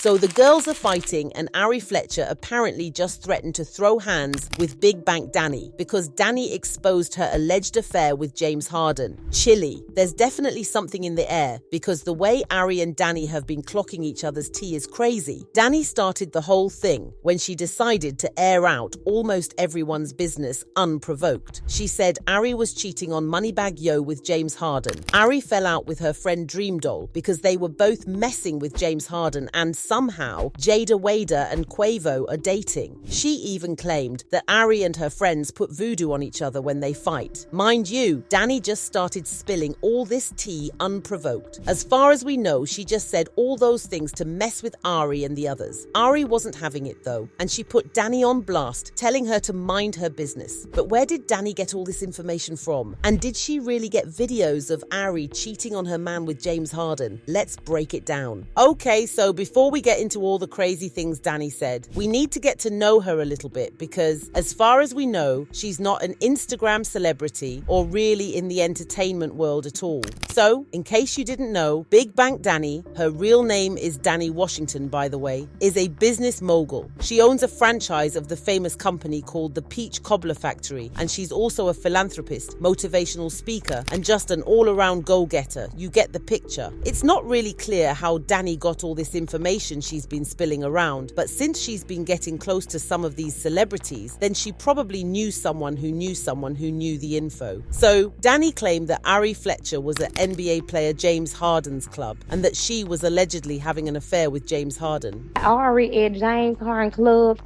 So the girls are fighting and Ari Fletcher apparently just threatened to throw hands with Big Bank Danni because Danni exposed her alleged affair with James Harden. Chile. There's definitely something in the air because the way Ari and Danni have been clocking each other's tea is crazy. Danni started the whole thing when she decided to air out almost everyone's business unprovoked. She said Ari was cheating on Moneybag Yo with James Harden. Ari fell out with her friend Dream Doll because they were both messing with James Harden and somehow Jada Wader and Quavo are dating. She even claimed that Ari and her friends put voodoo on each other when they fight. Mind you, Danni just started spilling all this tea unprovoked. As far as we know, she just said all those things to mess with Ari and the others. Ari wasn't having it though, and she put Danni on blast, telling her to mind her business. But where did Danni get all this information from? And did she really get videos of Ari cheating on her man with James Harden? Let's break it down. Okay, so before we get into all the crazy things Danni said, we need to get to know her a little bit because as far as we know, she's not an Instagram celebrity or really in the entertainment world at all. So, in case you didn't know, Big Bank Danni, her real name is Danni Washington by the way, is a business mogul. She owns a franchise of the famous company called the Peach Cobbler Factory, and she's also a philanthropist, motivational speaker, and just an all-around go-getter. You get the picture. It's not really clear how Danni got all this information she's been spilling around, but since she's been getting close to some of these celebrities, then she probably knew someone who knew someone who knew the info. So, Danni claimed that Ari Fletcher was at NBA player James Harden's club, and that she was allegedly having an affair with James Harden. Ari at James Harden club,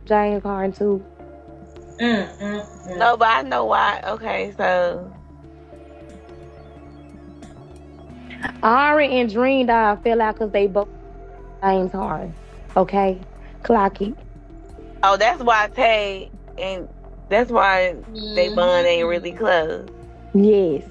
James Harden too. No, but I know why. Okay, so Ari and Dream Doll fell out because they both James Harden. Okay, clock it. oh, that's why Tay and that's why they bond ain't really close. Yes.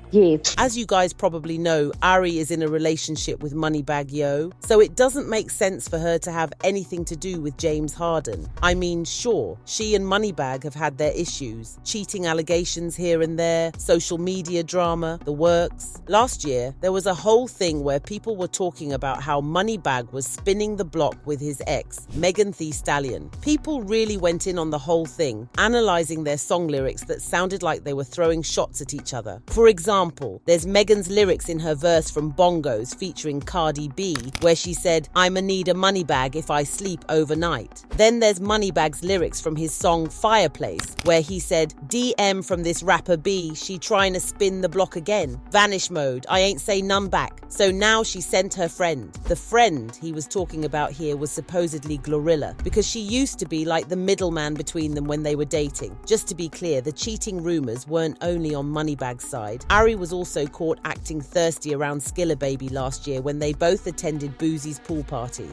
Yes. As you guys probably know, Ari is in a relationship with Moneybag Yo, so it doesn't make sense for her to have anything to do with James Harden. I mean, sure, she and Moneybag have had their issues, cheating allegations here and there, social media drama, the works. Last year, there was a whole thing where people were talking about how Moneybag was spinning the block with his ex, Megan Thee Stallion. People really went in on the whole thing, analysing their song lyrics that sounded like they were throwing shots at each other. For example, there's Megan's lyrics in her verse from Bongos featuring Cardi B, where she said, "I'ma need a money bag if I sleep overnight." Then there's Moneybag's lyrics from his song Fireplace, where he said, "DM from this rapper B, she trying to spin the block again. Vanish mode, I ain't say none back." So now she sent her friend. The friend he was talking about here was supposedly Glorilla, because she used to be like the middleman between them when they were dating. Just to be clear, the cheating rumours weren't only on Moneybag's side. Ari was also caught acting thirsty around Skilla Baby last year when they both attended Boozy's pool party.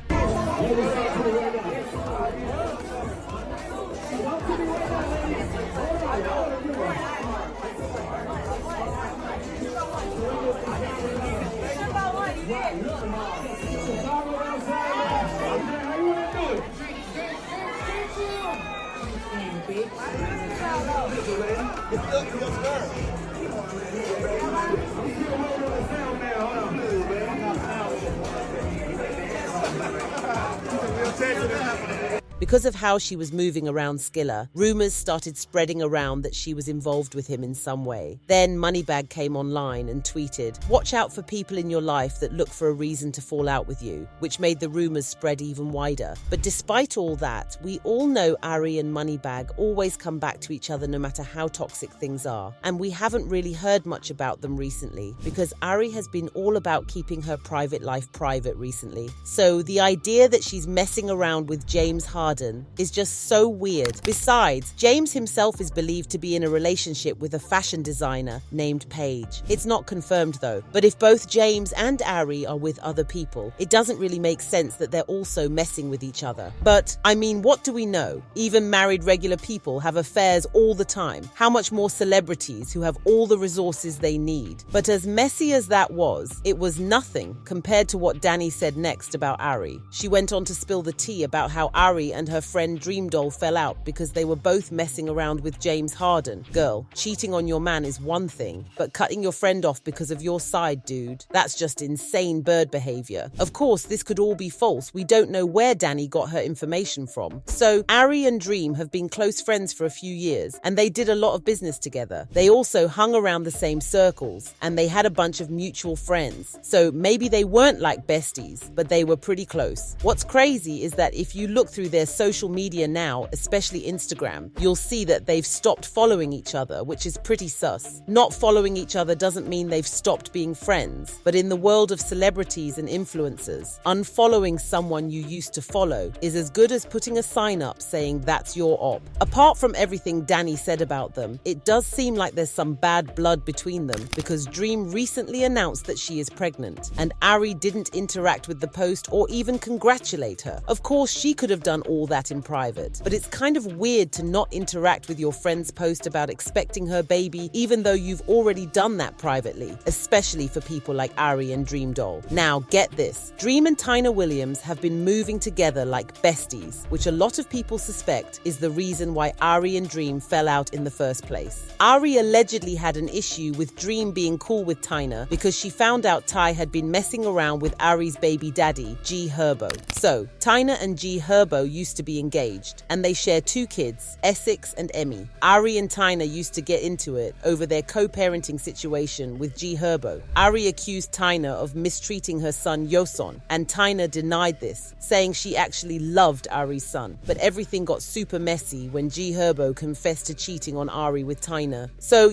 Because of how she was moving around Skilla, rumours started spreading around that she was involved with him in some way. Then Moneybag came online and tweeted, "Watch out for people in your life that look for a reason to fall out with you," which made the rumours spread even wider. But despite all that, we all know Ari and Moneybag always come back to each other no matter how toxic things are. And we haven't really heard much about them recently because Ari has been all about keeping her private life private recently. So the idea that she's messing around with James Harden is just so weird. Besides, James himself is believed to be in a relationship with a fashion designer named Paige. It's not confirmed though, but if both James and Ari are with other people, it doesn't really make sense that they're also messing with each other. But, I mean, what do we know? Even married regular people have affairs all the time. How much more celebrities who have all the resources they need? But as messy as that was, it was nothing compared to what Danni said next about Ari. She went on to spill the tea about how Ari and her friend Dream Doll fell out because they were both messing around with James Harden. Girl, cheating on your man is one thing, but cutting your friend off because of your side, dude, that's just insane bird behavior. Of course, this could all be false. We don't know where Danni got her information from. So, Ari and Dream have been close friends for a few years, and they did a lot of business together. They also hung around the same circles, and they had a bunch of mutual friends. So maybe they weren't like besties, but they were pretty close. What's crazy is that if you look through their social media now, especially Instagram, you'll see that they've stopped following each other, which is pretty sus. Not following each other doesn't mean they've stopped being friends, but in the world of celebrities and influencers, unfollowing someone you used to follow is as good as putting a sign up saying that's your op. Apart from everything Danni said about them, it does seem like there's some bad blood between them because Dream recently announced that she is pregnant, and Ari didn't interact with the post or even congratulate her. Of course, she could have done all that in private, but it's kind of weird to not interact with your friend's post about expecting her baby, even though you've already done that privately, especially for people like Ari and Dream Doll. Now, get this. Dream and Tyna Williams have been moving together like besties, which a lot of people suspect is the reason why Ari and Dream fell out in the first place. Ari allegedly had an issue with Dream being cool with Tyna because she found out Ty had been messing around with Ari's baby daddy, G Herbo. So, Tyna and G Herbo used to be engaged, and they share 2 kids, Essex and Emmy. Ari and Tyna used to get into it over their co-parenting situation with G Herbo. Ari accused Tyna of mistreating her son Yoson, and Tyna denied this, saying she actually loved Ari's son. But everything got super messy when G Herbo confessed to cheating on Ari with Tyna. So,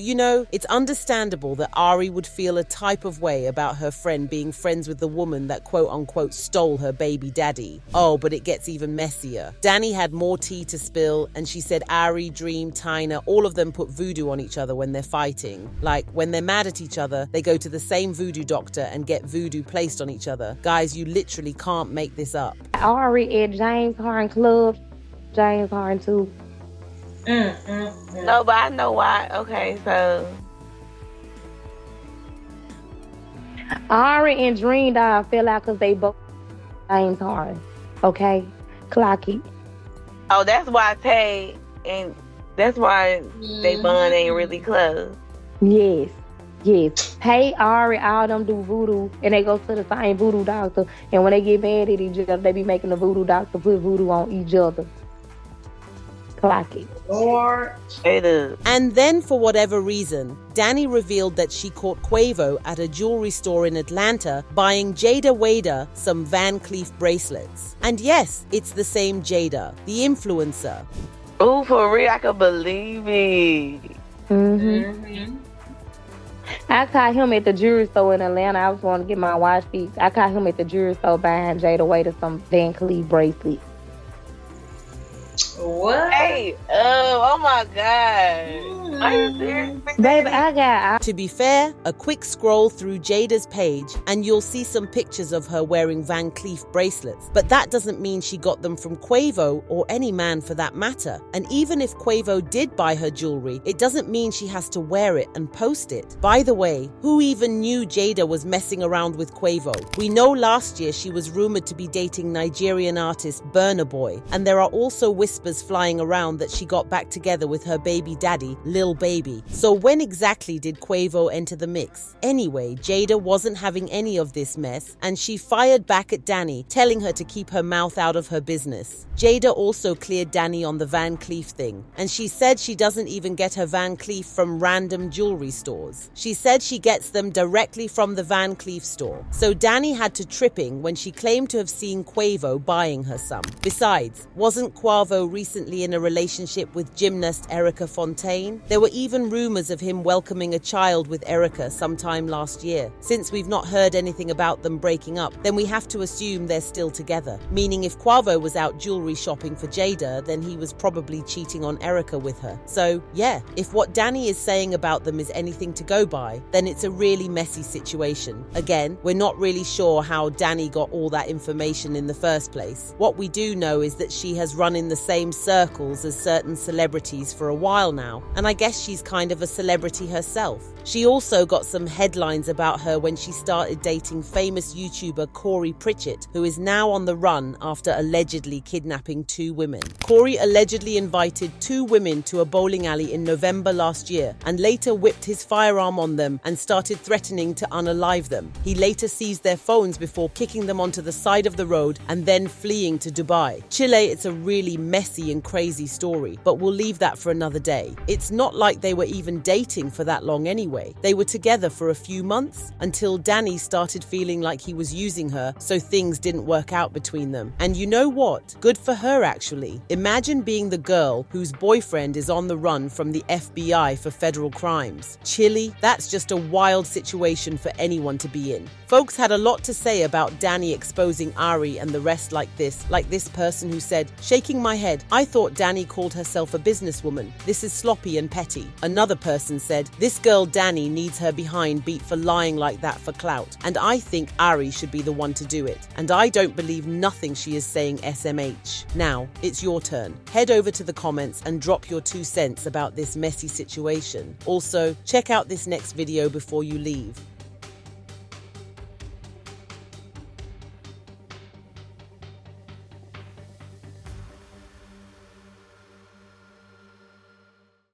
it's understandable that Ari would feel a type of way about her friend being friends with the woman that quote-unquote stole her baby daddy. Oh, but it gets even messier. Danni had more tea to spill, and she said Ari, Dream, Tyna, all of them put voodoo on each other when they're fighting. Like, when they're mad at each other, they go to the same voodoo doctor and get voodoo placed on each other. Guys, you literally can't make this up. Ari at James Harden Club, James Harden too. No, but I know why. Okay, so Ari and Dream Doll fell out because they both James Harden. Okay? Clock it. oh, that's why Tay and that's why they bond ain't really close. Yes. Hey, Ari, all them do voodoo, and they go to the same voodoo doctor, and when they get mad at each other, they be making the voodoo doctor put voodoo on each other. Clock it. Lord. And then, for whatever reason, Danni revealed that she caught Quavo at a jewelry store in Atlanta buying Jada Wader some Van Cleef bracelets. And yes, it's the same Jada, the influencer. Oh, for real, I can believe it. I caught him at the jewelry store in Atlanta. I was going to get my watch fixed. I caught him at the jewelry store buying Jada Wader some Van Cleef bracelets. What? Hey, oh my God. Are you serious? Baby, I got... To be fair, a quick scroll through Jada's page and you'll see some pictures of her wearing Van Cleef bracelets. But that doesn't mean she got them from Quavo or any man for that matter. And even if Quavo did buy her jewelry, it doesn't mean she has to wear it and post it. By the way, who even knew Jada was messing around with Quavo? We know last year she was rumored to be dating Nigerian artist Burna Boy, and there are also whispers flying around that she got back together with her baby daddy, Lil Baby. So when exactly did Quavo enter the mix? Anyway, Jada wasn't having any of this mess, and she fired back at Danni, telling her to keep her mouth out of her business. Jada also cleared Danni on the Van Cleef thing, and she said she doesn't even get her Van Cleef from random jewelry stores. She said she gets them directly from the Van Cleef store. So Danni had to tripping when she claimed to have seen Quavo buying her some. Besides, wasn't Quavo recently in a relationship with gymnast Erica Fontaine? There were even rumors of him welcoming a child with Erica sometime last year. Since we've not heard anything about them breaking up, then we have to assume they're still together. Meaning if Quavo was out jewelry shopping for Jada, then he was probably cheating on Erica with her. So yeah, if what Danni is saying about them is anything to go by, then it's a really messy situation. Again, we're not really sure how Danni got all that information in the first place. What we do know is that she has run in the same circles as certain celebrities for a while now, and I guess she's kind of a celebrity herself. She also got some headlines about her when she started dating famous YouTuber Corey Pritchett, who is now on the run after allegedly kidnapping 2 women. Corey allegedly invited 2 women to a bowling alley in November last year and later whipped his firearm on them and started threatening to unalive them. He later seized their phones before kicking them onto the side of the road and then fleeing to Dubai. Chile, it's a really messy and crazy story, but we'll leave that for another day. It's not like they were even dating for that long anyway. They were together for a few months until Danni started feeling like he was using her, so things didn't work out between them. And you know what? Good for her, actually. Imagine being the girl whose boyfriend is on the run from the FBI for federal crimes. Chile, that's just a wild situation for anyone to be in. Folks had a lot to say about Danni exposing Ari and the rest like this person who said, shaking my head, I thought Danni called herself a businesswoman. This is sloppy and petty. Another person said, this girl Danni needs her behind beat for lying like that for clout, and I think Ari should be the one to do it. And I don't believe nothing she is saying SMH. Now, it's your turn. Head over to the comments and drop your 2 cents about this messy situation. Also, check out this next video before you leave.